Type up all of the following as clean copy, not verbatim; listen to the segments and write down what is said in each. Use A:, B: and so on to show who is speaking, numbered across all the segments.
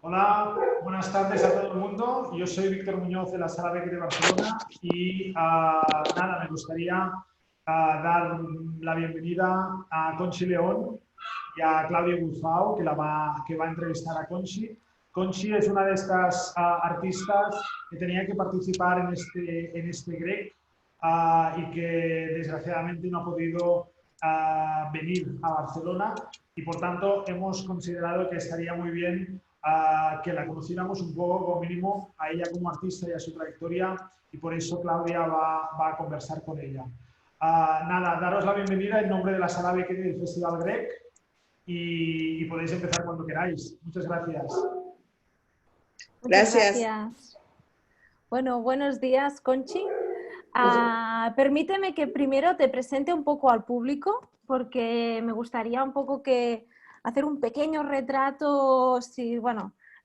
A: Hola, buenas tardes a todo el mundo. Yo soy Víctor Muñoz de la Sala Beck de Barcelona y nada, me gustaría dar la bienvenida a Conchi León y a Claudia Buzao, que va a entrevistar a Conchi. Conchi es una de estas artistas que tenía que participar en este GREC y que desgraciadamente no ha podido venir a Barcelona y por tanto hemos considerado que estaría muy bien que la conociéramos un poco, como mínimo, a ella como artista y a su trayectoria, y por eso Claudia va a conversar con ella. Nada, daros la bienvenida en nombre de la Sala Beckett del Festival Grec y podéis empezar cuando queráis. Muchas gracias.
B: Muchas
C: Gracias.
B: gracias. Bueno, buenos días, Conchi. Permíteme que primero te presente un poco al público, porque me gustaría un poco hacer un pequeño retrato,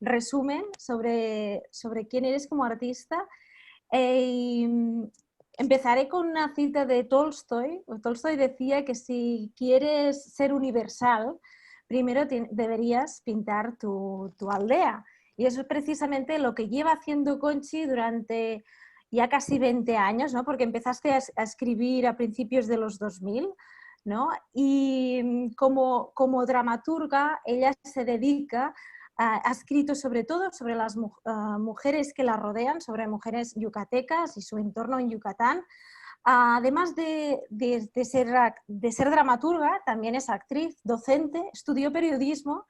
B: resumen sobre quién eres como artista. Empezaré con una cita de Tolstoy. Tolstoy decía que si quieres ser universal, primero deberías pintar tu aldea. Y eso es precisamente lo que lleva haciendo Conchi durante ya casi 20 años, ¿no? Porque empezaste a escribir a principios de los 2000, ¿no? Y como dramaturga, ella se dedica, ha escrito sobre todo sobre las mujeres que la rodean, sobre mujeres yucatecas y su entorno en Yucatán. Además de ser dramaturga, también es actriz, docente, estudió periodismo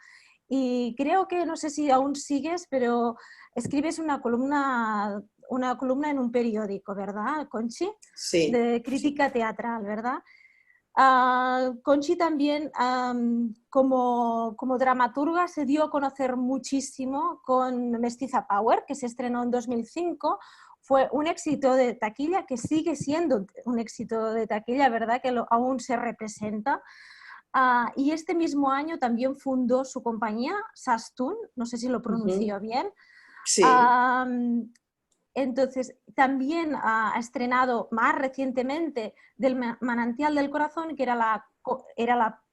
B: y creo que, no sé si aún sigues, pero escribes una columna en un periódico, ¿verdad, Conchi?
C: Sí.
B: De crítica teatral, ¿verdad? Conchi también, como dramaturga, se dio a conocer muchísimo con Mestiza Power, que se estrenó en 2005. Fue un éxito de taquilla, que sigue siendo un éxito de taquilla, ¿verdad? Que aún se representa. Y este mismo año también fundó su compañía, Sastun, no sé si lo pronuncio bien.
C: Sí.
B: Entonces, también ha estrenado más recientemente Del Manantial del Corazón, que era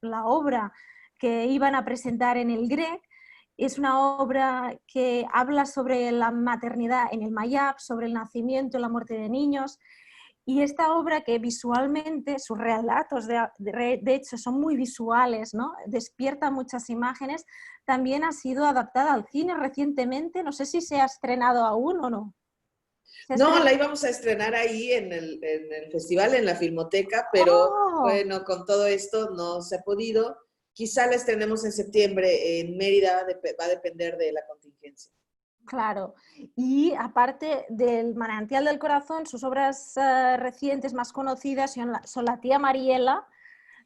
B: la obra que iban a presentar en el GREC. Es una obra que habla sobre la maternidad en el Mayab, sobre el nacimiento y la muerte de niños. Y esta obra, que visualmente, sus relatos de hecho son muy visuales, ¿no? Despierta muchas imágenes, también ha sido adaptada al cine recientemente. No sé si se ha estrenado aún o no.
C: No, la íbamos a estrenar ahí en el festival, en la Filmoteca, pero bueno, con todo esto no se ha podido. Quizá la estrenemos en septiembre en Mérida, va a depender de la contingencia.
B: Claro, y aparte del Manantial del Corazón, sus obras recientes más conocidas son La tía Mariela,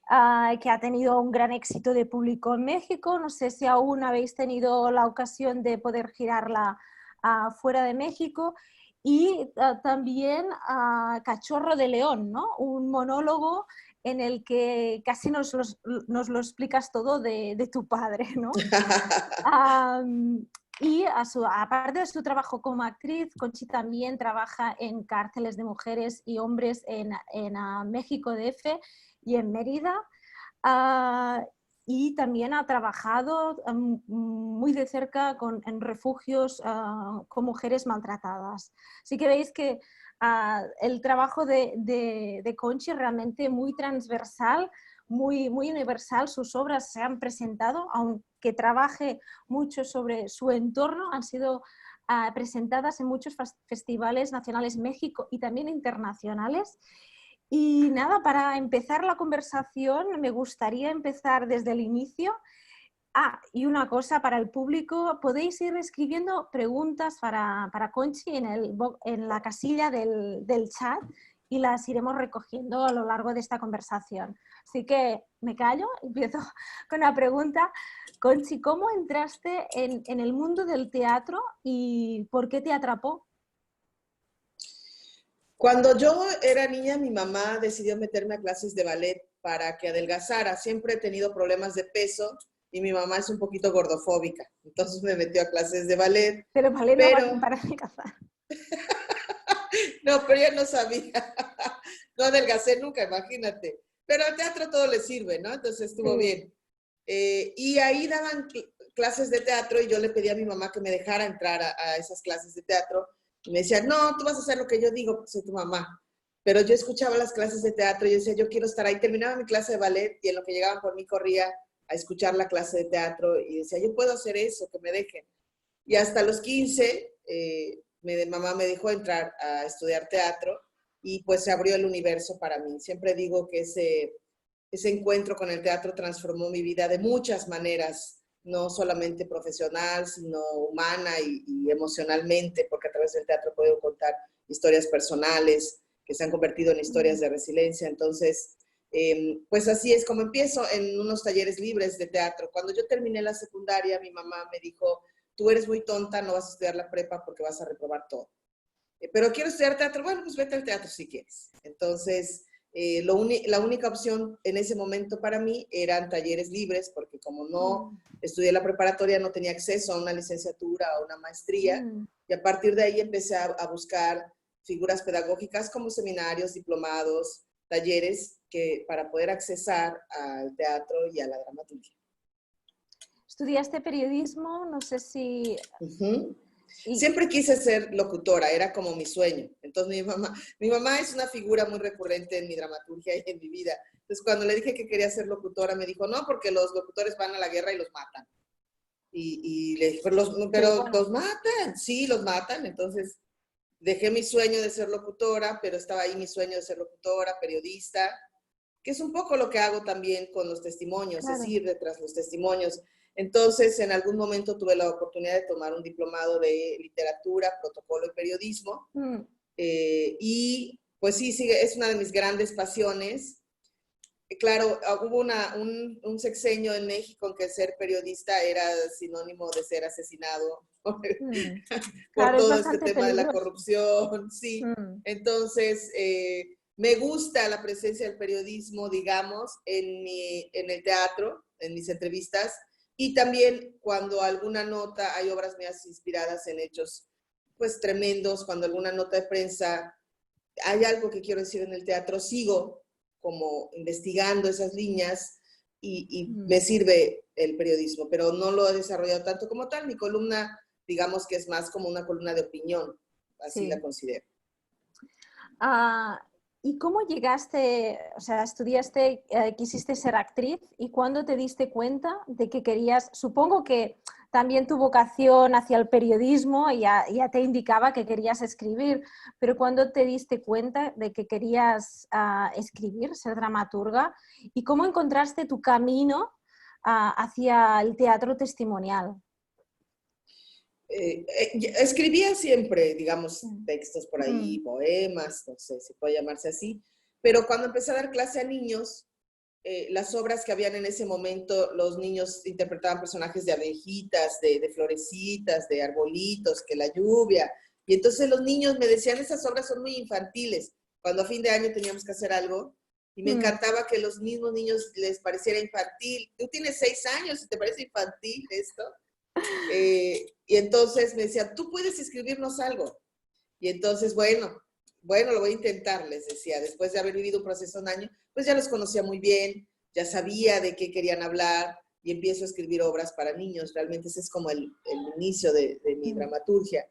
B: que ha tenido un gran éxito de público en México. No sé si aún habéis tenido la ocasión de poder girarla fuera de México. Y también Cachorro de León, ¿no? Un monólogo en el que casi nos lo explicas todo de tu padre, ¿no? Y aparte de su trabajo como actriz, Conchi también trabaja en cárceles de mujeres y hombres en México DF y en Mérida. Y también ha trabajado muy de cerca en refugios con mujeres maltratadas. Así que veis que el trabajo de Conchi es realmente muy transversal, muy universal. Sus obras se han presentado, aunque trabaje mucho sobre su entorno, han sido presentadas en muchos festivales nacionales en México y también internacionales. Y nada, para empezar la conversación me gustaría empezar desde el inicio. Y una cosa para el público, podéis ir escribiendo preguntas para Conchi en la casilla del chat y las iremos recogiendo a lo largo de esta conversación. Así que me callo, empiezo con la pregunta. Conchi, ¿cómo entraste en el mundo del teatro y por qué te atrapó?
C: Cuando yo era niña, mi mamá decidió meterme a clases de ballet para que adelgazara. Siempre he tenido problemas de peso y mi mamá es un poquito gordofóbica. Entonces me metió a clases de ballet.
B: Pero ballet no va para adelgazar.
C: No, pero yo no sabía. No adelgacé nunca, imagínate. Pero al teatro todo le sirve, ¿no? Entonces estuvo bien. Y ahí daban clases de teatro y yo le pedí a mi mamá que me dejara entrar a esas clases de teatro. Y me decía, no, tú vas a hacer lo que yo digo, porque soy tu mamá. Pero yo escuchaba las clases de teatro y yo decía, yo quiero estar ahí. Terminaba mi clase de ballet y en lo que llegaban por mí corría a escuchar la clase de teatro y decía, yo puedo hacer eso, que me dejen. Y hasta los 15, mamá me dejó entrar a estudiar teatro y pues se abrió el universo para mí. Siempre digo que ese encuentro con el teatro transformó mi vida de muchas maneras, no solamente profesional, sino humana y emocionalmente, porque a través del teatro puedo contar historias personales que se han convertido en historias de resiliencia. Entonces, pues así es como empiezo en unos talleres libres de teatro. Cuando yo terminé la secundaria, mi mamá me dijo, tú eres muy tonta, no vas a estudiar la prepa porque vas a reprobar todo. Pero quiero estudiar teatro, bueno, pues vete al teatro si quieres. Entonces, la única opción en ese momento para mí eran talleres libres, porque como no estudié la preparatoria, no tenía acceso a una licenciatura o una maestría, y a partir de ahí empecé a buscar figuras pedagógicas como seminarios, diplomados, talleres, para poder accesar al teatro y a la dramaturgia.
B: ¿Estudiaste periodismo? No sé si...
C: Siempre quise ser locutora, era como mi sueño. Entonces mi mamá es una figura muy recurrente en mi dramaturgia y en mi vida. Entonces cuando le dije que quería ser locutora, me dijo, no, porque los locutores van a la guerra y los matan. Y le dije, pero los matan, sí, los matan. Entonces dejé mi sueño de ser locutora, pero estaba ahí mi sueño de ser locutora, periodista, que es un poco lo que hago también con los testimonios, claro. Es ir detrás de los testimonios. Entonces, en algún momento tuve la oportunidad de tomar un diplomado de literatura, protocolo y periodismo. Y pues sí, es una de mis grandes pasiones. Claro, hubo un sexenio en México en que ser periodista era sinónimo de ser asesinado por claro, todo este tema de la corrupción. Sí. Entonces, me gusta la presencia del periodismo, digamos, en el teatro, en mis entrevistas, y también cuando alguna nota, hay obras mías inspiradas en hechos pues tremendos, cuando alguna nota de prensa, hay algo que quiero decir en el teatro, sigo como investigando esas líneas y me sirve el periodismo, pero no lo he desarrollado tanto como tal. Mi columna, digamos que es más como una columna de opinión, así la considero.
B: ¿Y cómo llegaste, o sea, estudiaste, quisiste ser actriz y cuándo te diste cuenta de que querías, supongo que también tu vocación hacia el periodismo ya te indicaba que querías escribir, pero ¿cuándo te diste cuenta de que querías escribir, ser dramaturga? ¿Y cómo encontraste tu camino hacia el teatro testimonial?
C: Escribía siempre, digamos, textos por ahí, poemas, no sé si puede llamarse así, pero cuando empecé a dar clase a niños, las obras que habían en ese momento, los niños interpretaban personajes de abejitas, de florecitas, de arbolitos, que la lluvia, y entonces los niños me decían, esas obras son muy infantiles, cuando a fin de año teníamos que hacer algo, y me encantaba que los mismos niños les pareciera infantil. Tú tienes 6 años y te parece infantil esto. Y entonces me decía, tú puedes escribirnos algo. Y entonces, bueno, lo voy a intentar, les decía. Después de haber vivido un proceso de un año, pues ya los conocía muy bien, ya sabía de qué querían hablar y empiezo a escribir obras para niños. Realmente ese es como el inicio de mi dramaturgia.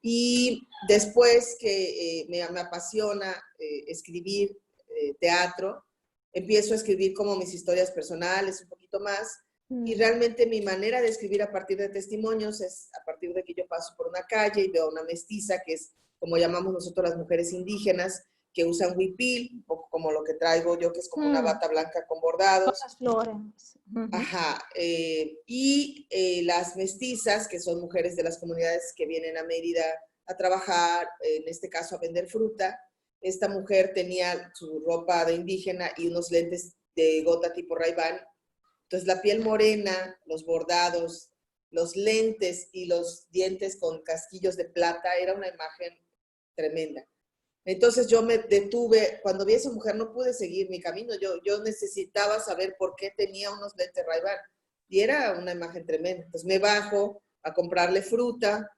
C: Y después que me apasiona escribir teatro, empiezo a escribir como mis historias personales, un poquito más. Y realmente mi manera de escribir a partir de testimonios es a partir de que yo paso por una calle y veo a una mestiza, que es como llamamos nosotros las mujeres indígenas, que usan huipil, un poco como lo que traigo yo, que es como una bata blanca con bordados.
B: Con las flores.
C: Ajá. Y las mestizas, que son mujeres de las comunidades que vienen a Mérida a trabajar, en este caso a vender fruta. Esta mujer tenía su ropa de indígena y unos lentes de gota tipo Ray-Ban. Entonces, la piel morena, los bordados, los lentes y los dientes con casquillos de plata, era una imagen tremenda. Entonces, yo me detuve, cuando vi a esa mujer no pude seguir mi camino, yo necesitaba saber por qué tenía unos lentes Ray-Ban, y era una imagen tremenda. Entonces, me bajo a comprarle fruta,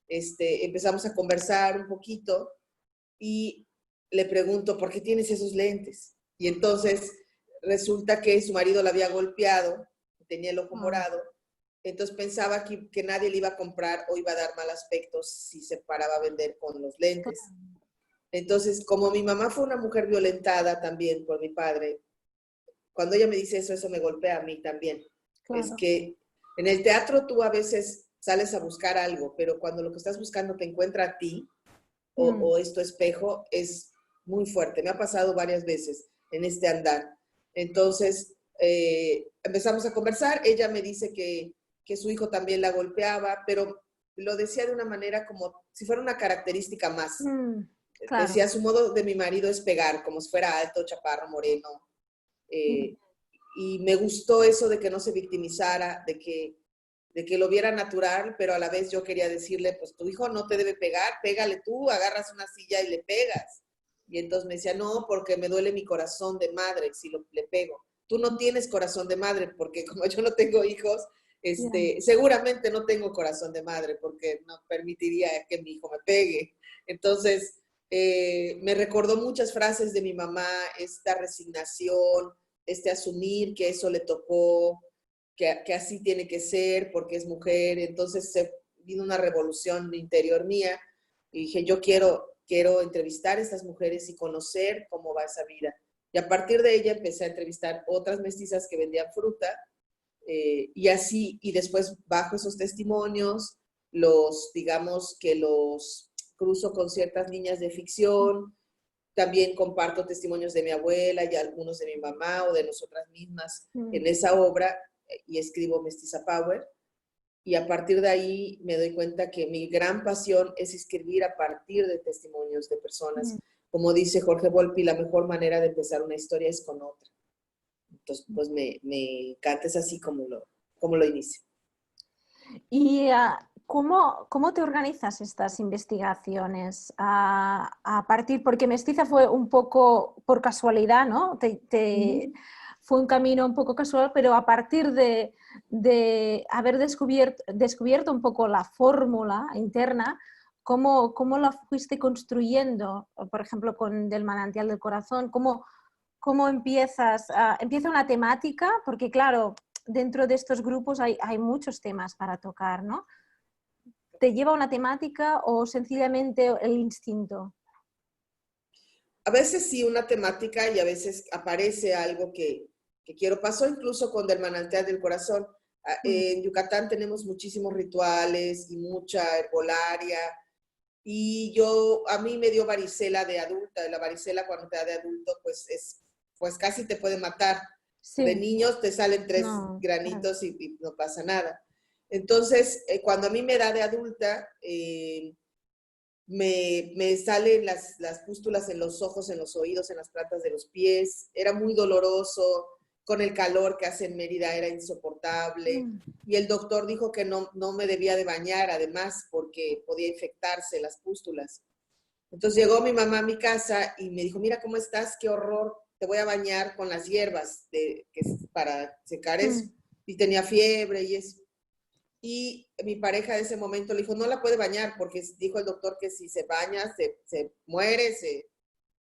C: empezamos a conversar un poquito, y le pregunto, ¿por qué tienes esos lentes? Y entonces resulta que su marido la había golpeado, tenía el ojo morado, entonces pensaba que nadie le iba a comprar o iba a dar mal aspecto si se paraba a vender con los lentes. Entonces, como mi mamá fue una mujer violentada también por mi padre, cuando ella me dice eso, eso me golpea a mí también.
B: Claro.
C: Es que en el teatro tú a veces sales a buscar algo, pero cuando lo que estás buscando te encuentra a ti o es tu espejo, es muy fuerte. Me ha pasado varias veces en este andar. Entonces, empezamos a conversar. Ella me dice que su hijo también la golpeaba, pero lo decía de una manera como si fuera una característica más.
B: Claro.
C: Decía, su modo de mi marido es pegar, como si fuera alto, chaparro, moreno. Y me gustó eso de que no se victimizara, de que lo viera natural, pero a la vez yo quería decirle, pues tu hijo no te debe pegar, pégale tú, agarras una silla y le pegas. Y entonces me decía, no, porque me duele mi corazón de madre si le pego. Tú no tienes corazón de madre, porque como yo no tengo hijos, seguramente no tengo corazón de madre, porque no permitiría que mi hijo me pegue. Entonces, me recordó muchas frases de mi mamá, esta resignación, asumir que eso le tocó, que así tiene que ser porque es mujer. Entonces se vino una revolución interior mía y dije, yo quiero entrevistar a estas mujeres y conocer cómo va esa vida. Y a partir de ella empecé a entrevistar otras mestizas que vendían fruta y así, y después bajo esos testimonios, digamos que los cruzo con ciertas niñas de ficción. También comparto testimonios de mi abuela y algunos de mi mamá o de nosotras mismas en esa obra y escribo Mestiza Power. Y a partir de ahí me doy cuenta que mi gran pasión es escribir a partir de testimonios de personas. Como dice Jorge Volpi, la mejor manera de empezar una historia es con otra. Entonces, pues me encanta, es así como lo inicio.
B: ¿Y cómo te organizas estas investigaciones? A partir, porque Mestiza fue un poco por casualidad, ¿no? Fue un camino un poco casual, pero a partir de haber descubierto un poco la fórmula interna, ¿cómo la fuiste construyendo? Por ejemplo, con Del Manantial del Corazón, ¿cómo empiezas? ¿Empieza una temática? Porque claro, dentro de estos grupos hay muchos temas para tocar, ¿no? ¿Te lleva una temática o sencillamente el instinto?
C: A veces sí una temática y a veces aparece algo que quiero. Pasó incluso con Del Manantial del Corazón. En Yucatán tenemos muchísimos rituales y mucha herbolaria. Y a mí me dio varicela de adulta. La varicela cuando te da de adulto, pues casi te puede matar. Sí. De niños te salen 3 granitos claro. y no pasa nada. Entonces, cuando a mí me da de adulta, me salen las pústulas en los ojos, en los oídos, en las plantas de los pies. Era muy doloroso. Con el calor que hace en Mérida era insoportable. Y el doctor dijo que no me debía de bañar, además, porque podía infectarse las pústulas. Entonces llegó mi mamá a mi casa y me dijo, mira cómo estás, qué horror, te voy a bañar con las hierbas para secar eso. Y tenía fiebre y eso. Y mi pareja de ese momento le dijo, no la puede bañar porque dijo el doctor que si se baña se muere.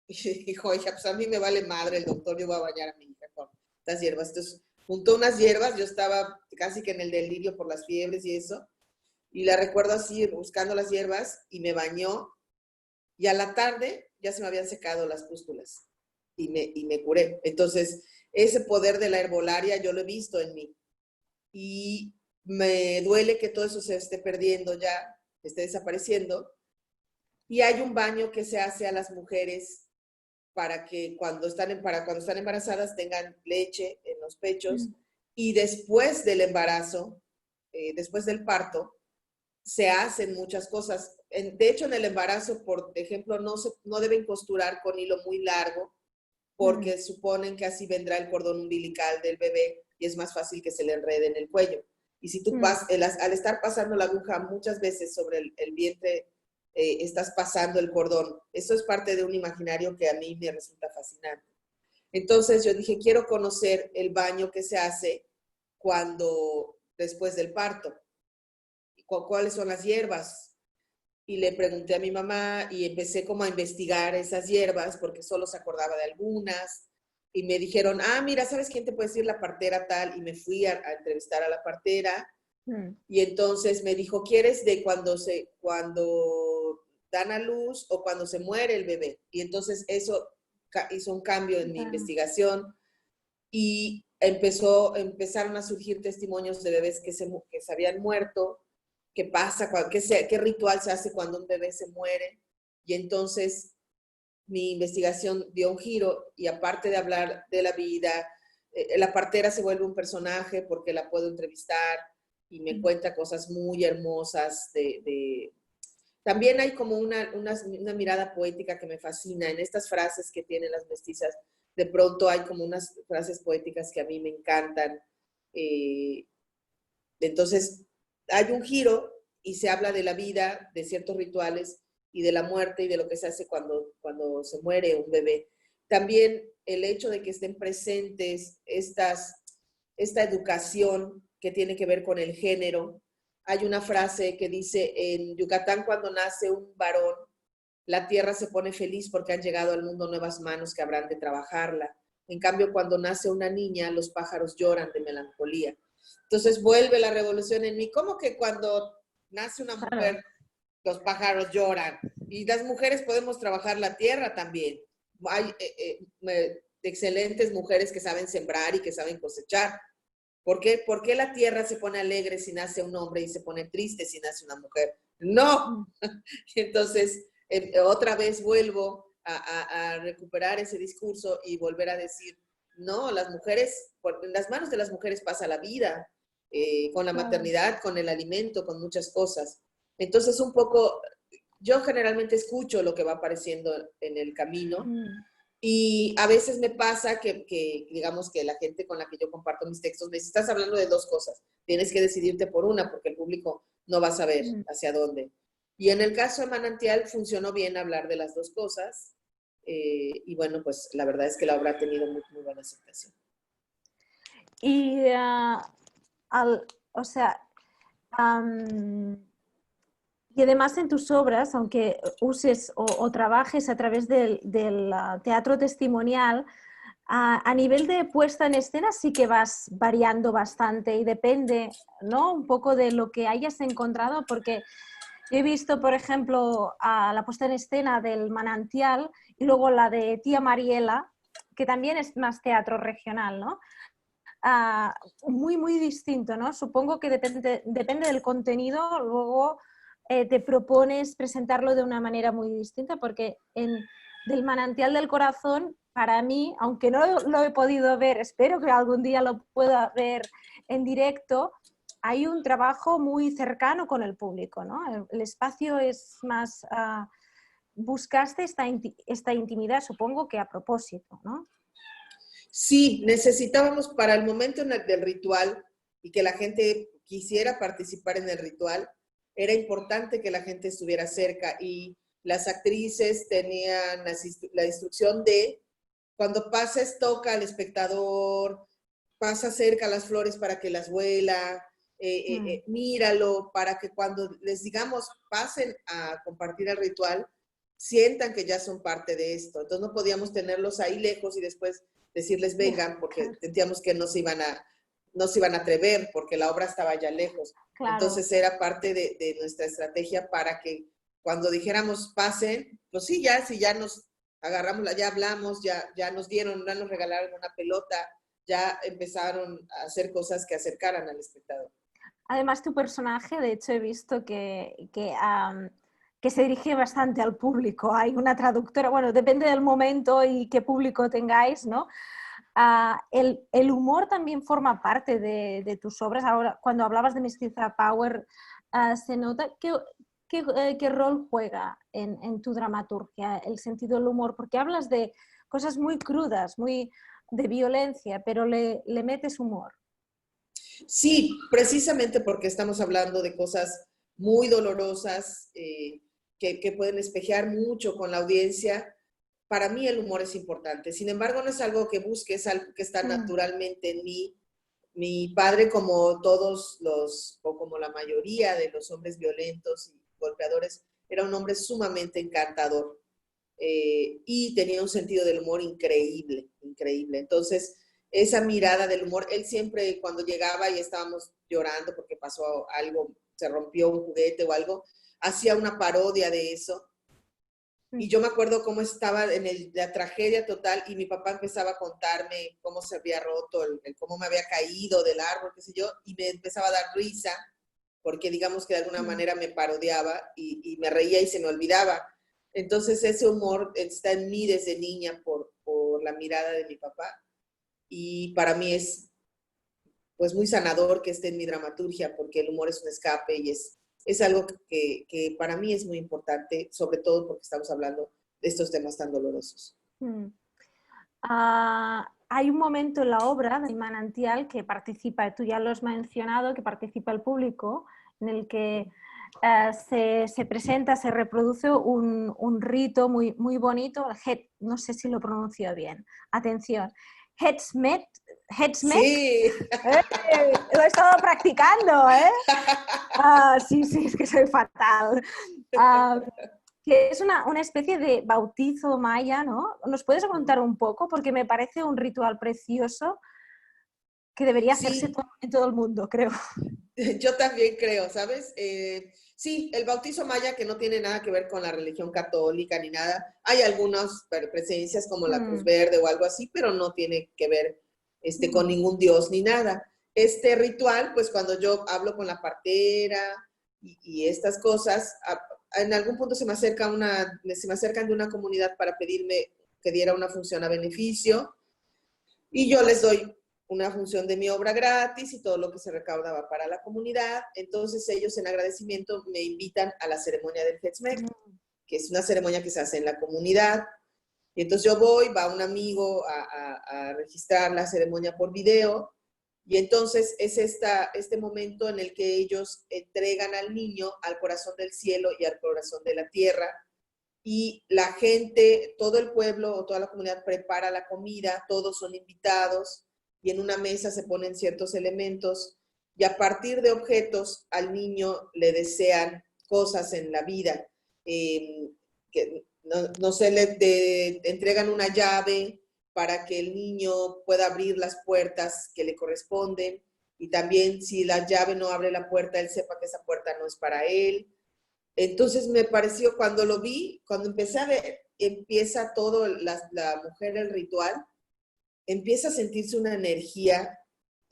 C: Y dijo, hija, pues a mí me vale madre el doctor, yo voy a bañar a mi hija con estas hierbas. Entonces juntó unas hierbas, yo estaba casi que en el delirio por las fiebres y eso, y la recuerdo así buscando las hierbas y me bañó y a la tarde ya se me habían secado las pústulas y me curé. Entonces ese poder de la herbolaria yo lo he visto en mí y me duele que todo eso se esté perdiendo ya, esté desapareciendo. Y hay un baño que se hace a las mujeres para que cuando están embarazadas tengan leche en los pechos y después del embarazo, después del parto, se hacen muchas cosas. De hecho, en el embarazo, por ejemplo, no deben costurar con hilo muy largo porque suponen que así vendrá el cordón umbilical del bebé y es más fácil que se le enrede en el cuello. Y si tú al estar pasando la aguja muchas veces sobre el vientre, estás pasando el cordón. Eso es parte de un imaginario que a mí me resulta fascinante. Entonces yo dije, quiero conocer el baño que se hace después del parto. ¿Cuáles son las hierbas? Y le pregunté a mi mamá y empecé como a investigar esas hierbas porque solo se acordaba de algunas. Y me dijeron, mira, ¿sabes quién te puede decir la partera tal? Y me fui a entrevistar a la partera Y entonces me dijo, ¿quieres de cuando dan a luz o cuando se muere el bebé? Y entonces eso hizo un cambio en mi investigación y empezaron a surgir testimonios de bebés que se habían muerto, qué pasa, qué ritual se hace cuando un bebé se muere. Y entonces mi investigación dio un giro y aparte de hablar de la vida, la partera se vuelve un personaje porque la puedo entrevistar y me cuenta cosas muy hermosas. También hay como una mirada poética que me fascina en estas frases que tienen las mestizas. De pronto hay como unas frases poéticas que a mí me encantan. Entonces hay un giro y se habla de la vida, de ciertos rituales y de la muerte y de lo que se hace cuando se muere un bebé. También el hecho de que estén presentes esta educación que tiene que ver con el género. Hay una frase que dice, en Yucatán cuando nace un varón, la tierra se pone feliz porque han llegado al mundo nuevas manos que habrán de trabajarla. En cambio, cuando nace una niña, los pájaros lloran de melancolía. Entonces vuelve la revolución en mí. ¿Cómo que cuando nace una mujer, los pájaros lloran? Y las mujeres podemos trabajar la tierra también. Hay excelentes mujeres que saben sembrar y que saben cosechar. ¿Por qué la tierra se pone alegre si nace un hombre y se pone triste si nace una mujer? No. Entonces, otra vez vuelvo a recuperar ese discurso y volver a decir, no, las mujeres, en las manos de las mujeres pasa la vida, con la maternidad, con el alimento, con muchas cosas. Entonces, un poco, yo generalmente escucho lo que va apareciendo en el camino. Y a veces me pasa que, digamos, que la gente con la que yo comparto mis textos me dice, estás hablando de dos cosas, tienes que decidirte por una porque el público no va a saber hacia dónde. Y en el caso de Manantial funcionó bien hablar de las dos cosas y bueno, pues la verdad es que la obra ha tenido muy, muy buena aceptación.
B: Y, o sea, y además en tus obras, aunque uses o trabajes a través del teatro testimonial, a nivel de puesta en escena sí que vas variando bastante y depende, ¿no?, un poco de lo que hayas encontrado, porque yo he visto, por ejemplo, la puesta en escena del Manantial y luego la de Tía Mariela, que también es más teatro regional, ¿no? Muy, muy distinto, ¿no? Supongo que depende del contenido, luego te propones presentarlo de una manera muy distinta, porque del Manantial del Corazón, para mí, aunque no lo he podido ver, espero que algún día lo pueda ver en directo, hay un trabajo muy cercano con el público, ¿no? El espacio es más... buscaste esta intimidad, supongo que a propósito, ¿no?
C: Sí, necesitábamos para el momento del ritual y que la gente quisiera participar en el ritual, era importante que la gente estuviera cerca y las actrices tenían la instrucción de cuando pases toca al espectador, pasa cerca las flores para que las huela, míralo para que cuando les digamos pasen a compartir el ritual, sientan que ya son parte de esto. Entonces no podíamos tenerlos ahí lejos y después decirles vengan porque sentíamos que no se iban a atrever porque la obra estaba ya lejos. Claro. Entonces era parte de nuestra estrategia para que cuando dijéramos pasen, pues sí, ya, si ya nos agarramos, ya hablamos, ya nos regalaron una pelota, ya empezaron a hacer cosas que acercaran al espectador.
B: Además, tu personaje, de hecho, he visto que se dirige bastante al público. Hay una traductora, bueno, depende del momento y qué público tengáis, ¿no? El humor también forma parte de tus obras. Ahora, cuando hablabas de Mestiza Power, se nota qué rol juega en tu dramaturgia el sentido del humor, porque hablas de cosas muy crudas, muy de violencia, pero le metes humor.
C: Sí, precisamente porque estamos hablando de cosas muy dolorosas que pueden espejear mucho con la audiencia. Para mí el humor es importante. Sin embargo, no es algo que busque, es algo que está naturalmente en mí. Mi padre, como todos o como la mayoría de los hombres violentos y golpeadores, era un hombre sumamente encantador y tenía un sentido del humor increíble, increíble. Entonces, esa mirada del humor. Él siempre, cuando llegaba y estábamos llorando porque pasó algo, se rompió un juguete o algo, hacía una parodia de eso. Y yo me acuerdo cómo estaba en la tragedia total y mi papá empezaba a contarme cómo se había roto, cómo me había caído del árbol, qué sé yo, y me empezaba a dar risa, porque digamos que de alguna manera me parodiaba y me reía y se me olvidaba. Entonces ese humor está en mí desde niña por la mirada de mi papá, y para mí es pues muy sanador que esté en mi dramaturgia, porque el humor es un escape y es algo que para mí es muy importante, sobre todo porque estamos hablando de estos temas tan dolorosos.
B: Hay un momento en la obra de Manantial que participa, tú ya lo has mencionado, que participa el público, en el que se presenta, se reproduce un rito muy, muy bonito, no sé si lo pronuncio bien, atención, Hetzmet.
C: Sí.
B: Lo he estado practicando, ¿eh? Sí, es que soy fatal. Que es una especie de bautizo maya, ¿no? ¿Nos puedes contar un poco? Porque me parece un ritual precioso que debería hacerse
C: Sí,
B: en todo el mundo, creo.
C: yo también creo, ¿sabes? Sí, el bautizo maya, que no tiene nada que ver con la religión católica ni nada. Hay algunas presencias como la Cruz Verde o algo así, pero no tiene que ver con ningún dios ni nada. Este ritual, pues cuando yo hablo con la partera y estas cosas, en algún punto se me acercan de una comunidad para pedirme que diera una función a beneficio, y yo les doy una función de mi obra gratis y todo lo que se recaudaba para la comunidad. Entonces ellos, en agradecimiento, me invitan a la ceremonia del Hetzmek, que es una ceremonia que se hace en la comunidad. Y entonces yo voy, va un amigo a registrar la ceremonia por video, y entonces es este momento en el que ellos entregan al niño al corazón del cielo y al corazón de la tierra, y la gente, todo el pueblo o toda la comunidad prepara la comida, todos son invitados, y en una mesa se ponen ciertos elementos, y a partir de objetos al niño le desean cosas en la vida. Que no sé, entregan una llave para que el niño pueda abrir las puertas que le corresponden, y también si la llave no abre la puerta, él sepa que esa puerta no es para él. Entonces me pareció, cuando lo vi, cuando empecé a ver, empieza todo, la mujer, el ritual, empieza a sentirse una energía,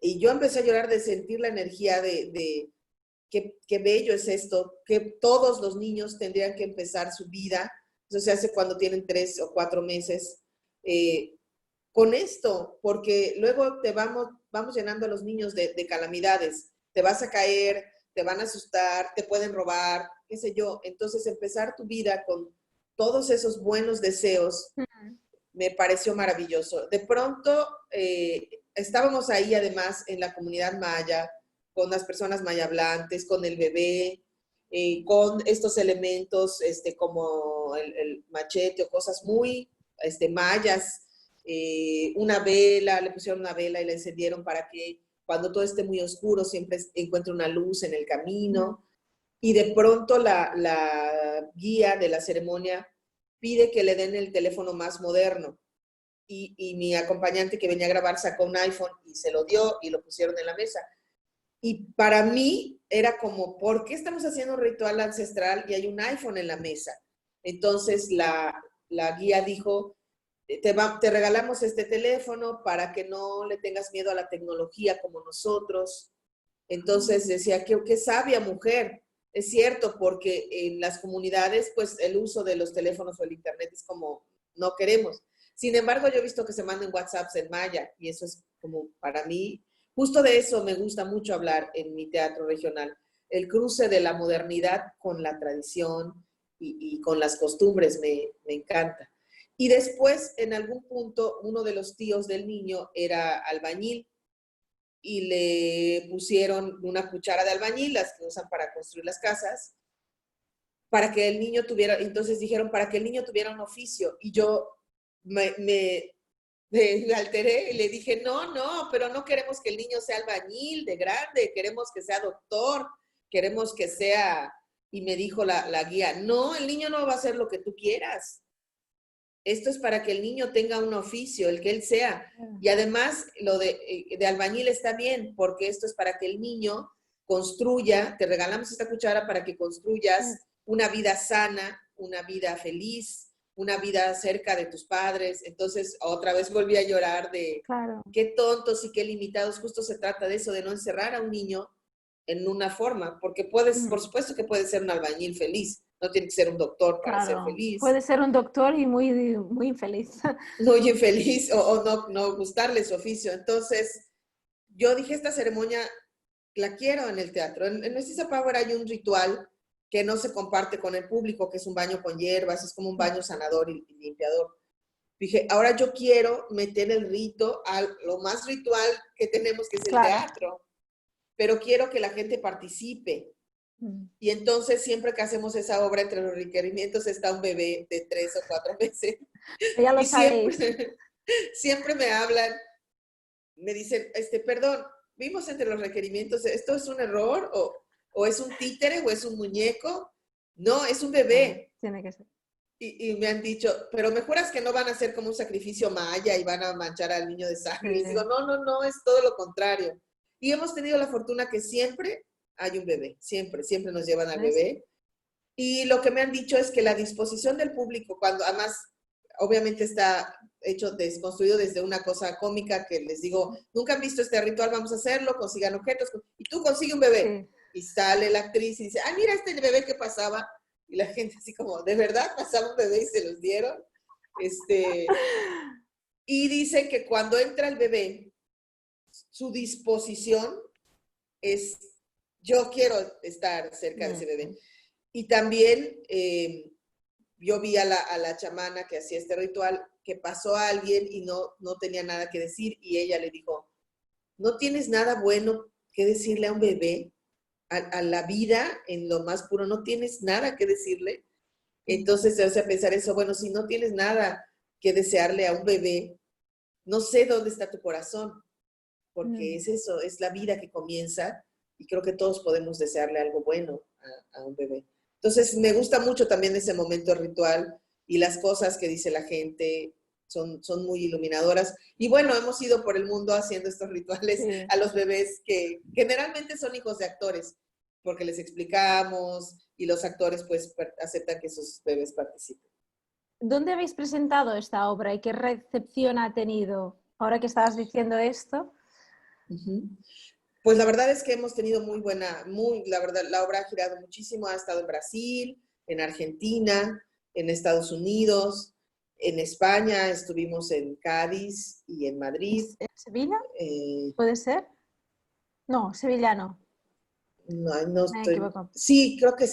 C: y yo empecé a llorar de sentir la energía de qué bello es esto, que todos los niños tendrían que empezar su vida, eso se hace cuando tienen 3 o 4 meses, con esto, porque luego vamos llenando a los niños de calamidades, te vas a caer, te van a asustar, te pueden robar, qué sé yo. Entonces empezar tu vida con todos esos buenos deseos me pareció maravilloso. De pronto estábamos ahí además en la comunidad maya, con las personas maya hablantes, con el bebé, con estos elementos como el machete o cosas muy mayas, una vela, le pusieron una vela y la encendieron para que cuando todo esté muy oscuro siempre encuentre una luz en el camino. Y de pronto la guía de la ceremonia pide que le den el teléfono más moderno. Y mi acompañante que venía a grabar sacó un iPhone y se lo dio y lo pusieron en la mesa. Y para mí era como, ¿por qué estamos haciendo un ritual ancestral y hay un iPhone en la mesa? Entonces la guía dijo, te regalamos este teléfono para que no le tengas miedo a la tecnología como nosotros. Entonces decía, qué sabia mujer. Es cierto, porque en las comunidades, pues el uso de los teléfonos o el internet es como, no queremos. Sin embargo, yo he visto que se manden WhatsApps en maya, y eso es como, para mí, justo de eso me gusta mucho hablar en mi teatro regional. El cruce de la modernidad con la tradición y con las costumbres me encanta. Y después, en algún punto, uno de los tíos del niño era albañil, y le pusieron una cuchara de albañil, las que usan para construir las casas, para que el niño tuviera, entonces dijeron, para que el niño tuviera un oficio. Y yo me alteré y le dije, no, pero no queremos que el niño sea albañil de grande, queremos que sea doctor, queremos que sea... Y me dijo la guía, no, el niño no va a hacer lo que tú quieras. Esto es para que el niño tenga un oficio, el que él sea. Y además, lo de albañil está bien, porque esto es para que el niño construya, te regalamos esta cuchara para que construyas una vida sana, una vida feliz, una vida cerca de tus padres. Entonces, otra vez volví a llorar de qué tontos y qué limitados. Justo se trata de eso, de no encerrar a un niño en una forma, porque puedes, por supuesto que puede ser un albañil feliz, no tiene que ser un doctor para ser feliz.
B: Puede ser un doctor y muy, muy infeliz.
C: Muy infeliz o no gustarle su oficio. Entonces, yo dije, esta ceremonia la quiero en el teatro. En Mestiza Power hay un ritual que no se comparte con el público, que es un baño con hierbas, es como un baño sanador y limpiador. Dije, ahora yo quiero meter el rito a lo más ritual que tenemos, que es el teatro, pero quiero que la gente participe. Y entonces siempre que hacemos esa obra, entre los requerimientos está un bebé de 3 o 4 meses.
B: Ya lo sabéis.
C: Siempre me hablan, me dicen, perdón, vimos entre los requerimientos, ¿esto es un error? ¿O es un títere? ¿O es un muñeco? No, es un bebé.
B: Tiene que ser.
C: Y me han dicho, pero me juras que no van a hacer como un sacrificio maya y van a manchar al niño de sangre. Les digo, no, es todo lo contrario. Y hemos tenido la fortuna que siempre hay un bebé, siempre nos llevan al bebé. Y lo que me han dicho es que la disposición del público, cuando además obviamente está hecho, construido desde una cosa cómica que les digo, nunca han visto este ritual, vamos a hacerlo, consigan objetos, y tú consigue un bebé. Y sale la actriz y dice, mira este bebé que pasaba. Y la gente así como, ¿de verdad pasaba un bebé y se los dieron? Y dicen que cuando entra el bebé, su disposición es, yo quiero estar cerca de ese bebé. Y también yo vi a la chamana que hacía este ritual, que pasó a alguien y no tenía nada que decir, y ella le dijo, ¿no tienes nada bueno que decirle a un bebé? A la vida en lo más puro, ¿no tienes nada que decirle? Entonces se hace a pensar eso, bueno, si no tienes nada que desearle a un bebé, no sé dónde está tu corazón, porque es eso, es la vida que comienza, y creo que todos podemos desearle algo bueno a un bebé. Entonces me gusta mucho también ese momento ritual, y las cosas que dice la gente son muy iluminadoras. Y bueno, hemos ido por el mundo haciendo estos rituales a los bebés que generalmente son hijos de actores, porque les explicamos y los actores pues aceptan que sus bebés participen.
B: ¿Dónde habéis presentado esta obra y qué recepción ha tenido? Ahora que estabas diciendo esto.
C: Pues la verdad es que hemos tenido la verdad, la obra ha girado muchísimo, ha estado en Brasil, en Argentina, en Estados Unidos, en España, estuvimos en Cádiz y en Madrid.
B: ¿En Sevilla? ¿Puede ser? No, Sevilla no.
C: No estoy... Me equivoco. Sí, creo que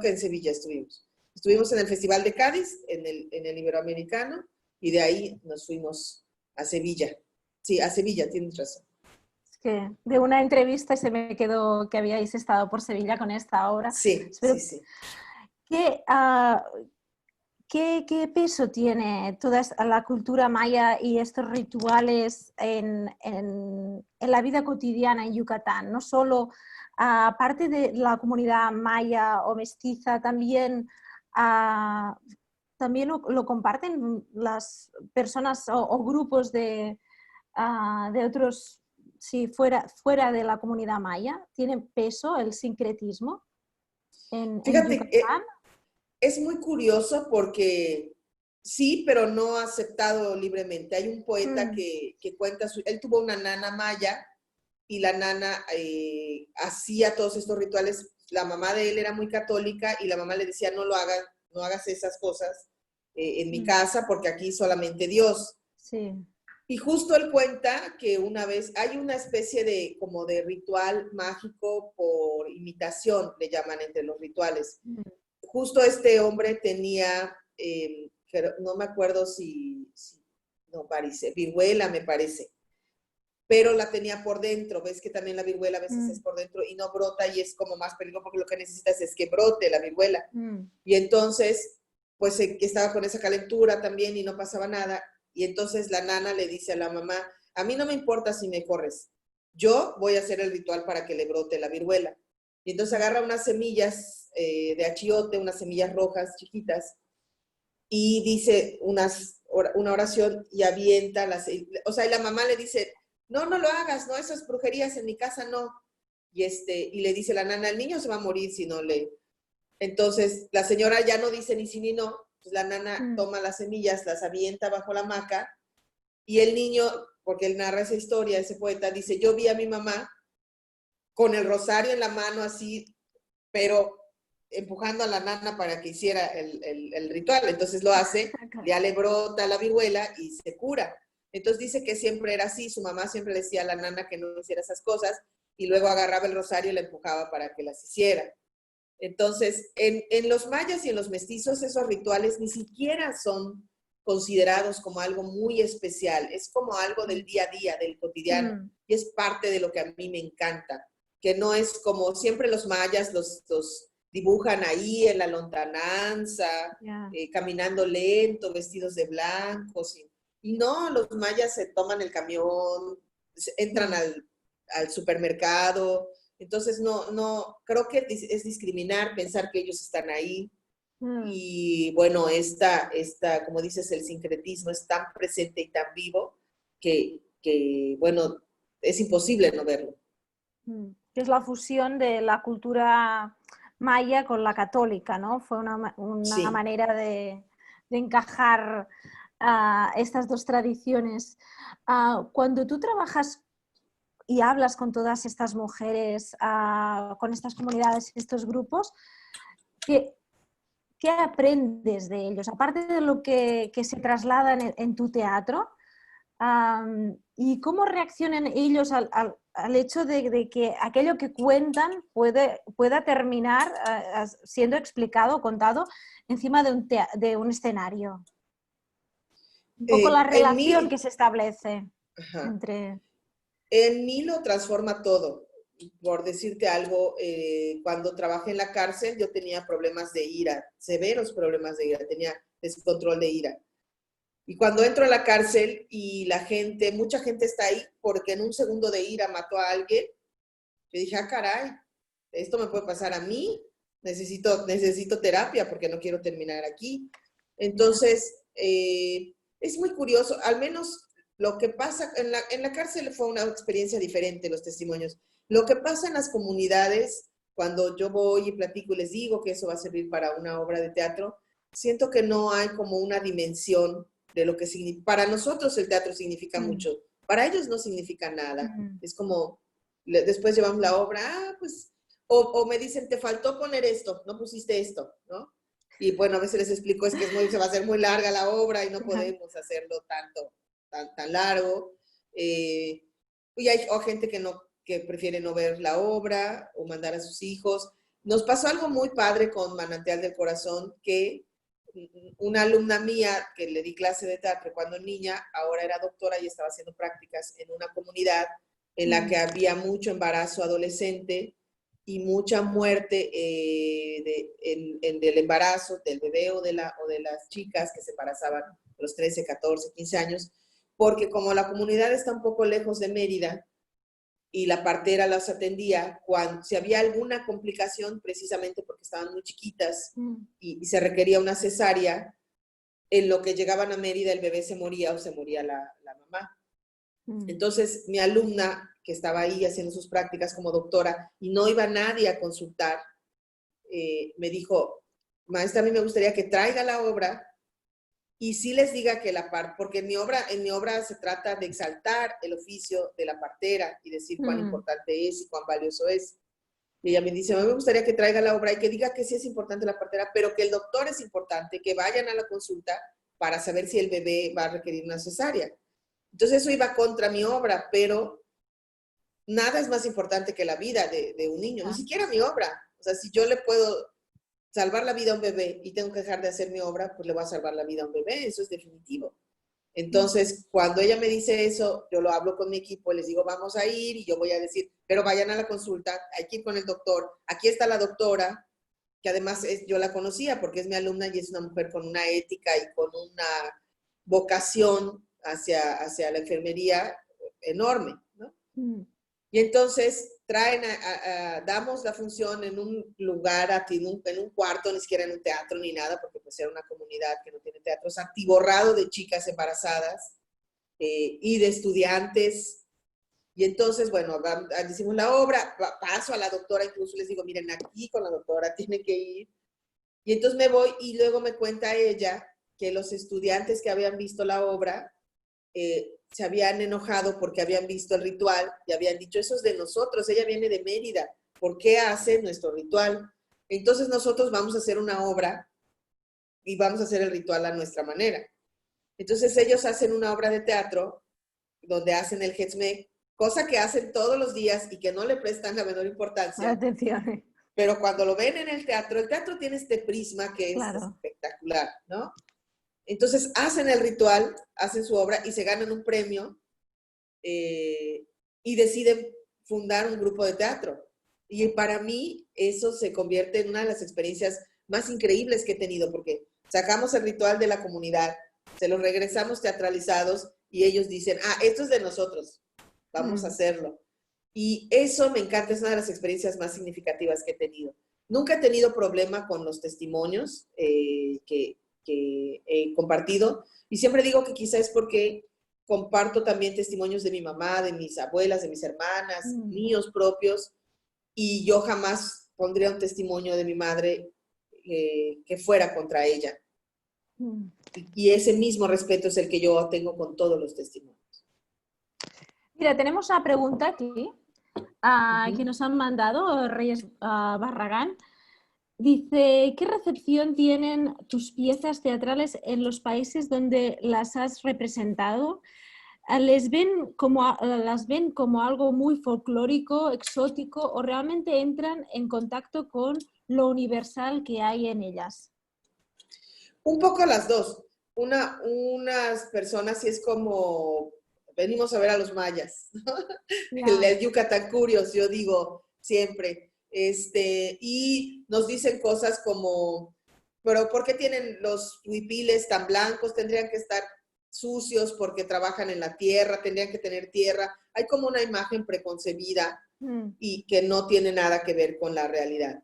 C: en Sevilla estuvimos. Estuvimos en el Festival de Cádiz, en el Iberoamericano, y de ahí nos fuimos a Sevilla. Sí, a Sevilla, tienes razón.
B: Es que de una entrevista se me quedó que habíais estado por Sevilla con esta obra.
C: Sí, sí.
B: ¿Qué peso tiene toda la cultura maya y estos rituales en la vida cotidiana en Yucatán? No solo, aparte de la comunidad maya o mestiza, también lo comparten las personas o grupos de otros, fuera de la comunidad maya. ¿Tiene peso el sincretismo en Yucatán?
C: Es muy curioso porque sí, pero no aceptado libremente. Hay un poeta que cuenta, él tuvo una nana maya y la nana hacía todos estos rituales. La mamá de él era muy católica y la mamá le decía, no hagas esas cosas en mi casa porque aquí solamente Dios.
B: Sí.
C: Y justo él cuenta que una vez hay una especie de como de ritual mágico por imitación, le llaman entre los rituales. Justo este hombre tenía, no me acuerdo no parece, viruela me parece, pero la tenía por dentro. Ves que también la viruela a veces es por dentro y no brota y es como más peligroso porque lo que necesitas es que brote la viruela. Y entonces, pues estaba con esa calentura también y no pasaba nada. Y entonces la nana le dice a la mamá, a mí no me importa si me corres, yo voy a hacer el ritual para que le brote la viruela. Y entonces agarra unas semillas de achiote, unas semillas rojas chiquitas, y dice una oración y avienta, o sea, y la mamá le dice, no lo hagas, no, esas brujerías en mi casa no. Y le dice la nana, el niño se va a morir si no le... Entonces, la señora ya no dice ni sí ni no, pues la nana toma las semillas, las avienta bajo la hamaca, y el niño, porque él narra esa historia, ese poeta, dice, yo vi a mi mamá con el rosario en la mano así, pero empujando a la nana para que hiciera el ritual. Entonces lo hace, ya le brota la viruela y se cura. Entonces dice que siempre era así, su mamá siempre le decía a la nana que no hiciera esas cosas, y luego agarraba el rosario y la empujaba para que las hiciera. Entonces, en los mayas y en los mestizos, esos rituales ni siquiera son considerados como algo muy especial, es como algo del día a día, del cotidiano, y es parte de lo que a mí me encanta, que no es como siempre los mayas los dibujan ahí en la lontananza, caminando lento, vestidos de blanco, y no, los mayas se toman el camión, entran al supermercado. Entonces, no, creo que es discriminar, pensar que ellos están ahí. Y bueno, como dices, el sincretismo es tan presente y tan vivo que bueno, es imposible no verlo.
B: Que es la fusión de la cultura maya con la católica, ¿no? Fue una
C: Sí.
B: manera de encajar estas dos tradiciones. Cuando tú trabajas y hablas con todas estas mujeres, con estas comunidades, estos grupos, ¿qué aprendes de ellos? Aparte de lo que se traslada en tu teatro, ¿y cómo reaccionan ellos al hecho de que aquello que cuentan pueda terminar siendo explicado o contado encima de un escenario? Un poco la relación que se establece entre...
C: En mí lo transforma todo. Por decirte algo, cuando trabajé en la cárcel yo tenía problemas de ira, severos problemas de ira, tenía descontrol de ira. Y cuando entro a la cárcel y mucha gente está ahí porque en un segundo de ira mató a alguien, yo dije, caray, esto me puede pasar a mí, necesito terapia porque no quiero terminar aquí. Entonces, es muy curioso, al menos lo que pasa en la cárcel fue una experiencia diferente, los testimonios. Lo que pasa en las comunidades, cuando yo voy y platico y les digo que eso va a servir para una obra de teatro, siento que no hay como una dimensión de lo que significa. Para nosotros el teatro significa mucho, para ellos no significa nada. Es como, después llevamos la obra, pues, o me dicen, te faltó poner esto, no pusiste esto, ¿no? Y bueno, a veces les explico, es que se va a hacer muy larga la obra y no podemos hacerlo tan largo. Y hay gente que prefiere no ver la obra o mandar a sus hijos. Nos pasó algo muy padre con Manantial del Corazón, que una alumna mía que le di clase de teatro cuando niña, ahora era doctora y estaba haciendo prácticas en una comunidad en la que había mucho embarazo adolescente y mucha muerte del embarazo del bebé o de las chicas que se embarazaban a los 13, 14, 15 años, porque como la comunidad está un poco lejos de Mérida y la partera las atendía si había alguna complicación, precisamente porque estaban muy chiquitas y se requería una cesárea, en lo que llegaban a Mérida el bebé se moría o se moría la mamá. Entonces mi alumna, que estaba ahí haciendo sus prácticas como doctora y no iba nadie a consultar, me dijo, maestra, a mí me gustaría que traiga la obra y sí les diga que porque en mi obra se trata de exaltar el oficio de la partera y decir cuán importante es y cuán valioso es. Y ella me dice, a mí me gustaría que traiga la obra y que diga que sí es importante la partera, pero que el doctor es importante, que vayan a la consulta para saber si el bebé va a requerir una cesárea. Entonces eso iba contra mi obra, pero nada es más importante que la vida de un niño, ni siquiera mi obra. O sea, si yo le puedo salvar la vida a un bebé y tengo que dejar de hacer mi obra, pues le voy a salvar la vida a un bebé, eso es definitivo. Entonces, cuando ella me dice eso, yo lo hablo con mi equipo, les digo, vamos a ir, y yo voy a decir, pero vayan a la consulta, hay que ir con el doctor, aquí está la doctora, que además yo la conocía porque es mi alumna y es una mujer con una ética y con una vocación hacia la enfermería enorme, ¿no? Y entonces damos la función en un lugar, en un cuarto, ni siquiera en un teatro ni nada, porque pues era una comunidad que no tiene teatro es atiborrado de chicas embarazadas y de estudiantes. Y entonces, bueno, decimos la obra, paso a la doctora, incluso les digo, miren, aquí con la doctora tiene que ir. Y entonces me voy y luego me cuenta ella que los estudiantes que habían visto la obra se habían enojado porque habían visto el ritual y habían dicho, eso es de nosotros, ella viene de Mérida, ¿por qué hace nuestro ritual? Entonces nosotros vamos a hacer una obra y vamos a hacer el ritual a nuestra manera. Entonces ellos hacen una obra de teatro donde hacen el Hetzmek, cosa que hacen todos los días y que no le prestan la menor importancia.
B: Atención.
C: Pero cuando lo ven en el teatro tiene este prisma que es espectacular, ¿no? Entonces hacen el ritual, hacen su obra y se ganan un premio y deciden fundar un grupo de teatro. Y para mí eso se convierte en una de las experiencias más increíbles que he tenido, porque sacamos el ritual de la comunidad, se lo regresamos teatralizados y ellos dicen, esto es de nosotros, vamos a hacerlo. Y eso me encanta, es una de las experiencias más significativas que he tenido. Nunca he tenido problema con los testimonios que he compartido y siempre digo que quizá es porque comparto también testimonios de mi mamá, de mis abuelas, de mis hermanas, míos propios, y yo jamás pondría un testimonio de mi madre que fuera contra ella. Y ese mismo respeto es el que yo tengo con todos los testimonios.
B: Mira, tenemos una pregunta aquí que nos han mandado Reyes Barragán. Dice, ¿qué recepción tienen tus piezas teatrales en los países donde las has representado? ¿Las ven como algo muy folclórico, exótico o realmente entran en contacto con lo universal que hay en ellas?
C: Un poco las dos. Unas personas sí es como, venimos a ver a los mayas, ¿no? El Yucatán Curios, yo digo siempre. Y nos dicen cosas como, pero ¿por qué tienen los huipiles tan blancos? Tendrían que estar sucios porque trabajan en la tierra, tendrían que tener tierra. Hay como una imagen preconcebida y que no tiene nada que ver con la realidad.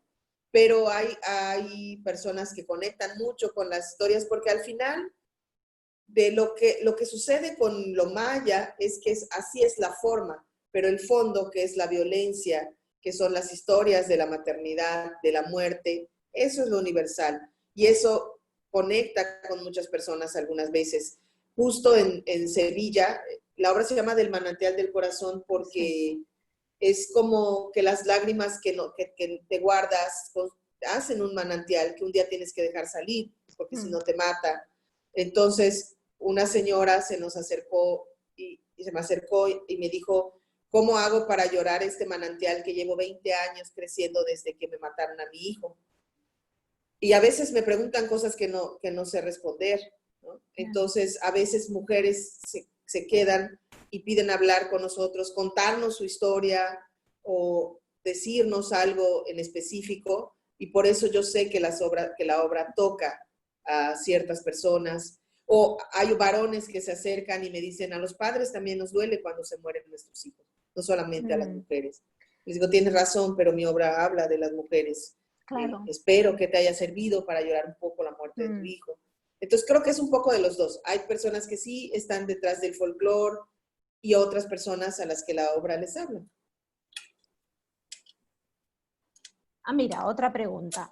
C: Pero hay personas que conectan mucho con las historias porque al final de lo que sucede con lo maya es que así es la forma, pero el fondo, que es la violencia, que son las historias de la maternidad, de la muerte, eso es lo universal. Y eso conecta con muchas personas algunas veces. Justo en Sevilla, la obra se llama Del manantial del corazón porque es como que las lágrimas que te guardas hacen un manantial que un día tienes que dejar salir, porque si no te mata. Entonces, una señora se nos acercó y se me acercó y me dijo, ¿cómo hago para llorar este manantial que llevo 20 años creciendo desde que me mataron a mi hijo? Y a veces me preguntan cosas que no sé responder, ¿no? Entonces, a veces mujeres se quedan y piden hablar con nosotros, contarnos su historia o decirnos algo en específico, y por eso yo sé que la obra toca a ciertas personas. O hay varones que se acercan y me dicen, a los padres también nos duele cuando se mueren nuestros hijos, no solamente a las mujeres. Les digo, tienes razón, pero mi obra habla de las mujeres.
B: Claro.
C: Espero que te haya servido para llorar un poco la muerte de tu hijo. Entonces creo que es un poco de los dos. Hay personas que sí están detrás del folclore y otras personas a las que la obra les habla.
B: Mira, otra pregunta.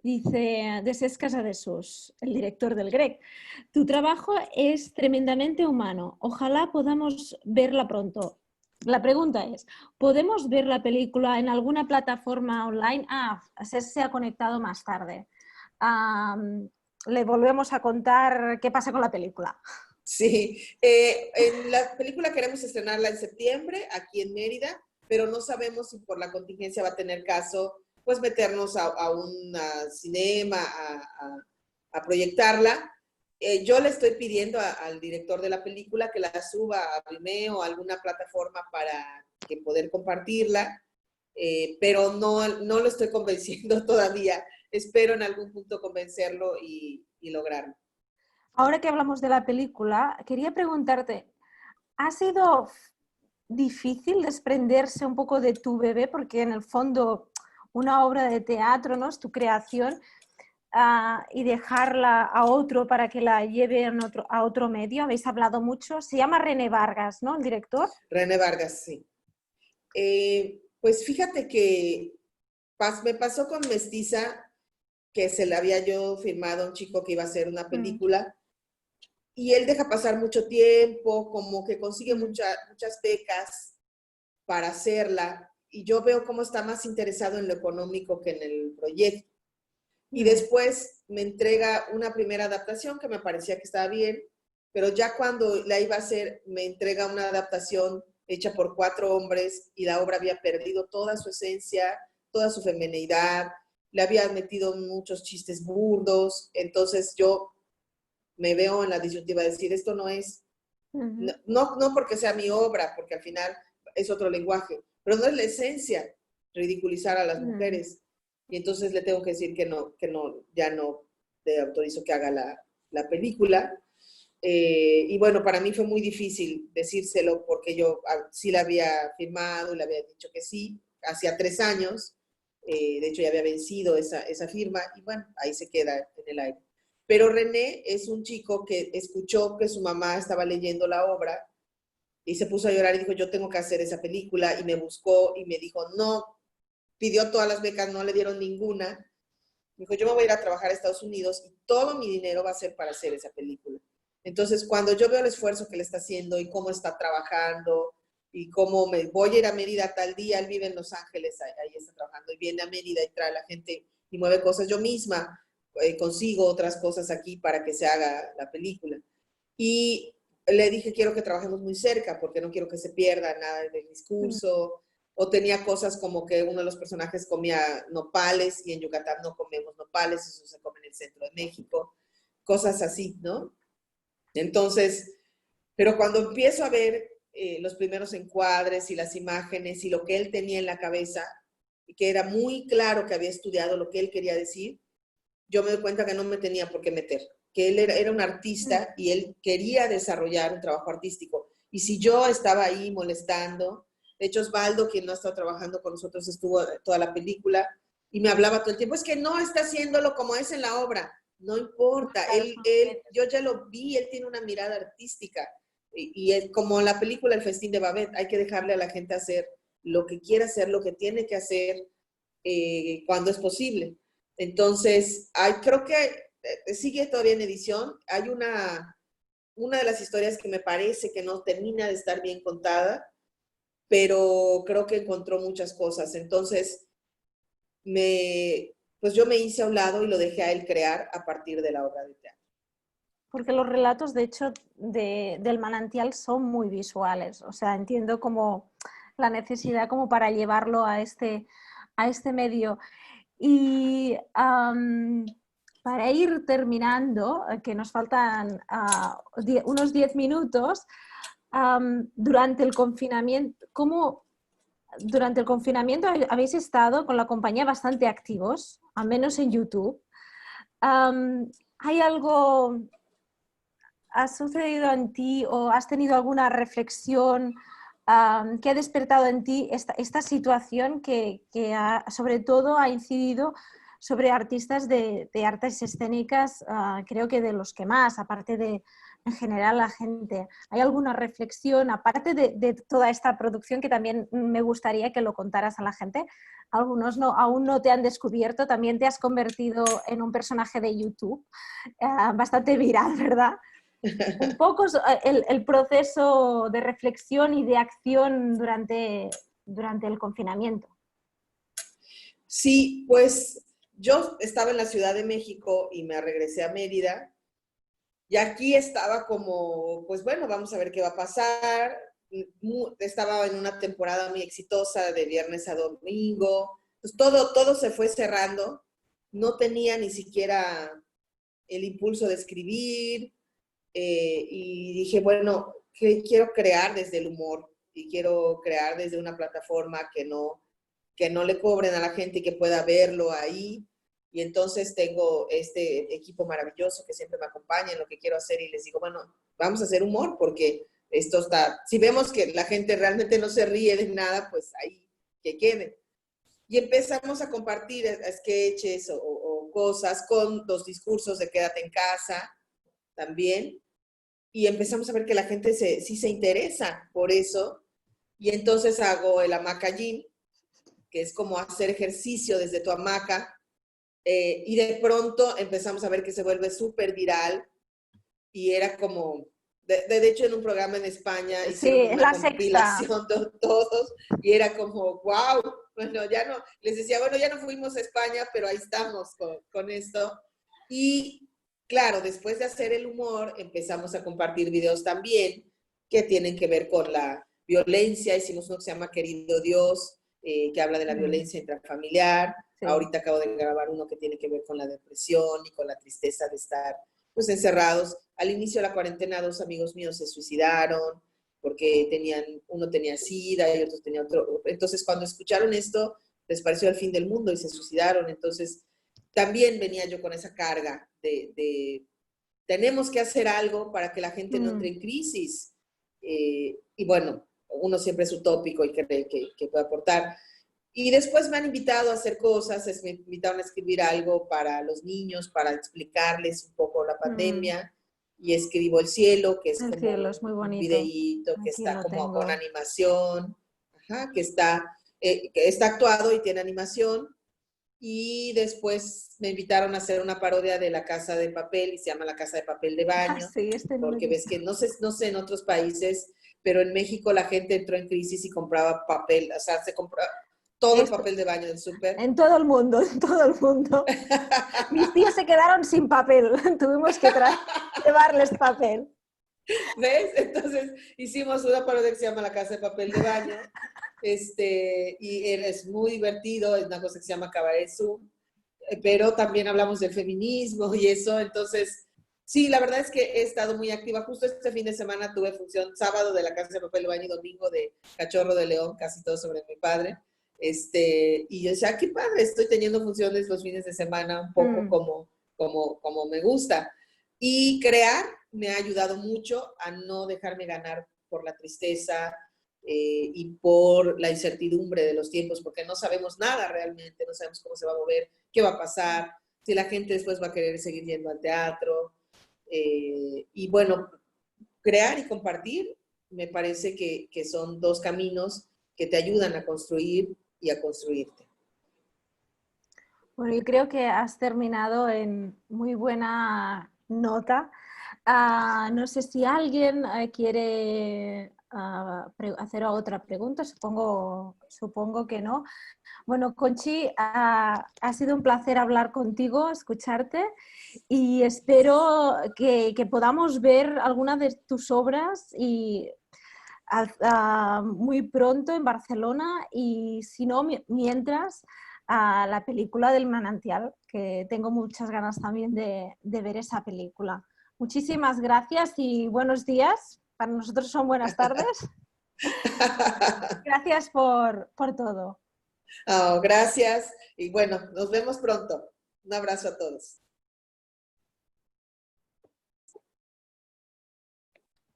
B: Dice, de Cesc Casadesús, el director del GREC, tu trabajo es tremendamente humano. Ojalá podamos verla pronto. La pregunta es, ¿podemos ver la película en alguna plataforma online? Cesc se ha conectado más tarde. Le volvemos a contar qué pasa con la película.
C: Sí, en la película queremos estrenarla en septiembre, aquí en Mérida, pero no sabemos si por la contingencia va a tener caso pues meternos a un cinema, a proyectarla. Yo le estoy pidiendo al director de la película que la suba a Vimeo o a alguna plataforma para que poder compartirla, pero no lo estoy convenciendo todavía. Espero en algún punto convencerlo y lograrlo.
B: Ahora que hablamos de la película, quería preguntarte, ¿ha sido difícil desprenderse un poco de tu bebé? Porque en el fondo una obra de teatro, ¿no?, es tu creación. y dejarla a otro para que la lleve a otro medio? Habéis hablado mucho. Se llama René Vargas, ¿no? El director.
C: René Vargas, sí. Pues fíjate que me pasó con Mestiza, que se le había yo firmado a un chico que iba a hacer una película, y él deja pasar mucho tiempo, como que consigue muchas becas para hacerla, y yo veo cómo está más interesado en lo económico que en el proyecto. Y después me entrega una primera adaptación que me parecía que estaba bien, pero ya cuando la iba a hacer, me entrega una adaptación hecha por 4 hombres y la obra había perdido toda su esencia, toda su femineidad, le había metido muchos chistes burdos, entonces yo me veo en la disyuntiva de decir, esto no es, no porque sea mi obra, porque al final es otro lenguaje, pero no es la esencia ridiculizar a las mujeres. Y entonces le tengo que decir que no, ya no te autorizo que haga la película. Y bueno, para mí fue muy difícil decírselo porque yo sí la había firmado y le había dicho que sí, hacía 3 años. De hecho, ya había vencido esa firma y bueno, ahí se queda en el aire. Pero René es un chico que escuchó que su mamá estaba leyendo la obra y se puso a llorar y dijo, yo tengo que hacer esa película, y me buscó y me dijo, no, pidió todas las becas, no le dieron ninguna. Me dijo, yo me voy a ir a trabajar a Estados Unidos y todo mi dinero va a ser para hacer esa película. Entonces, cuando yo veo el esfuerzo que le está haciendo y cómo está trabajando y cómo me voy a ir a Mérida tal día, él vive en Los Ángeles, ahí está trabajando, y viene a Mérida y trae a la gente y mueve cosas, yo misma consigo otras cosas aquí para que se haga la película. Y le dije, quiero que trabajemos muy cerca porque no quiero que se pierda nada del discurso. O tenía cosas como que uno de los personajes comía nopales y en Yucatán no comemos nopales, eso se come en el centro de México. Cosas así, ¿no? Entonces, pero cuando empiezo a ver los primeros encuadres y las imágenes y lo que él tenía en la cabeza, y que era muy claro que había estudiado lo que él quería decir, yo me doy cuenta que no me tenía por qué meter, que él era un artista y él quería desarrollar un trabajo artístico. Y si yo estaba ahí molestando, de hecho Osvaldo, quien no ha estado trabajando con nosotros, estuvo toda la película y me hablaba todo el tiempo, es que no está haciéndolo como es en la obra. No importa, yo ya lo vi, él tiene una mirada artística. Y es como la película El Festín de Babette, hay que dejarle a la gente hacer lo que quiera hacer, lo que tiene que hacer cuando es posible. Entonces, creo que sigue todavía en edición. Hay una de las historias que me parece que no termina de estar bien contada, pero creo que encontró muchas cosas. Entonces, pues yo me hice a un lado y lo dejé a él crear a partir de la obra de teatro.
B: Porque los relatos, de hecho, del Manantial son muy visuales. O sea, entiendo como la necesidad como para llevarlo a este medio. Y para ir terminando, que nos faltan unos 10 minutos, durante el confinamiento, durante el confinamiento habéis estado con la compañía bastante activos, al menos en YouTube. ¿Hay algo, ha sucedido en ti o has tenido alguna reflexión que ha despertado en ti esta situación que sobre todo ha incidido sobre artistas de artes escénicas, creo que de los que más, aparte de en general la gente? ¿Hay alguna reflexión, aparte de toda esta producción, que también me gustaría que lo contaras a la gente? Algunos aún no te han descubierto, también te has convertido en un personaje de YouTube, bastante viral, ¿verdad? Un poco el proceso de reflexión y de acción durante el confinamiento.
C: Sí, pues yo estaba en la Ciudad de México y me regresé a Mérida. Y aquí estaba como, pues bueno, vamos a ver qué va a pasar. Estaba en una temporada muy exitosa de viernes a domingo. Pues todo se fue cerrando. No tenía ni siquiera el impulso de escribir. Y dije, bueno, quiero crear desde el humor y quiero crear desde una plataforma que no le cobren a la gente y que pueda verlo ahí. Y entonces tengo este equipo maravilloso que siempre me acompaña en lo que quiero hacer y les digo, bueno, vamos a hacer humor porque esto está, si vemos que la gente realmente no se ríe de nada, pues ahí que quede. Y empezamos a compartir sketches o cosas, con los discursos de quédate en casa también. Y empezamos a ver que la gente sí se interesa por eso. Y entonces hago el hamaca gym, que es como hacer ejercicio desde tu hamaca. Y de pronto empezamos a ver que se vuelve súper viral. Y era como, de hecho en un programa en España hicieron
B: Sí,
C: una
B: La Sexta.
C: compilación de todos. Y era como, wow, bueno, ya no, les decía, bueno, ya no fuimos a España, pero ahí estamos con esto. Y claro, después de hacer el humor, empezamos a compartir videos también que tienen que ver con la violencia. Hicimos uno que se llama Querido Dios, que habla de la violencia intrafamiliar.
B: Sí.
C: Ahorita acabo de grabar uno que tiene que ver con la depresión y con la tristeza de estar pues encerrados. Al inicio de la cuarentena, 2 amigos míos se suicidaron porque uno tenía SIDA y otro tenía otro. Entonces, cuando escucharon esto, les pareció el fin del mundo y se suicidaron. Entonces, también venía yo con esa carga de tenemos que hacer algo para que la gente no entre en crisis. Y bueno, uno siempre es utópico y cree que puede aportar. Y después me han invitado a hacer cosas, me invitaron a escribir algo para los niños, para explicarles un poco la pandemia. Y escribo El Cielo, que es
B: El
C: como
B: cielo es muy
C: un
B: bonito.
C: videíto que
B: Aquí
C: está
B: lo
C: como
B: tengo.
C: con animación, que está actuado y tiene animación. Y después me invitaron a hacer una parodia de La Casa de Papel y se llama La Casa de Papel de Baño,
B: Sí, no lo he
C: porque ves
B: visto.
C: que no sé en otros países, pero en México la gente entró en crisis y compraba papel, o sea, se compraba todo el papel de baño del súper.
B: En todo el mundo, en todo el mundo. Mis tíos se quedaron sin papel, tuvimos que llevarles papel.
C: ¿Ves? Entonces hicimos una parodia que se llama La Casa de Papel de Baño, y es muy divertido, es una cosa que se llama Cabaret Zoom, pero también hablamos del feminismo y eso. Entonces sí, la verdad es que he estado muy activa. Justo este fin de semana tuve función sábado de La Casa de Papel de Baño y domingo de Cachorro de León, casi todo sobre mi padre. Y yo decía, qué padre, estoy teniendo funciones los fines de semana un poco como me gusta. Y crear me ha ayudado mucho a no dejarme ganar por la tristeza y por la incertidumbre de los tiempos, porque no sabemos nada realmente, no sabemos cómo se va a mover, qué va a pasar, si la gente después va a querer seguir yendo al teatro. Y bueno, crear y compartir me parece que son 2 caminos que te ayudan a construir y a construirte.
B: Bueno, yo creo que has terminado en muy buena nota. No sé si alguien quiere hacer otra pregunta, supongo que no. Bueno, Conchi, ha sido un placer hablar contigo, escucharte y espero que podamos ver alguna de tus obras muy pronto en Barcelona y si no, mientras la película del manantial, que tengo muchas ganas también de ver esa película. Muchísimas gracias y buenos días. Para nosotros son buenas tardes. Gracias por todo.
C: Oh, gracias y bueno, nos vemos pronto. Un abrazo a todos.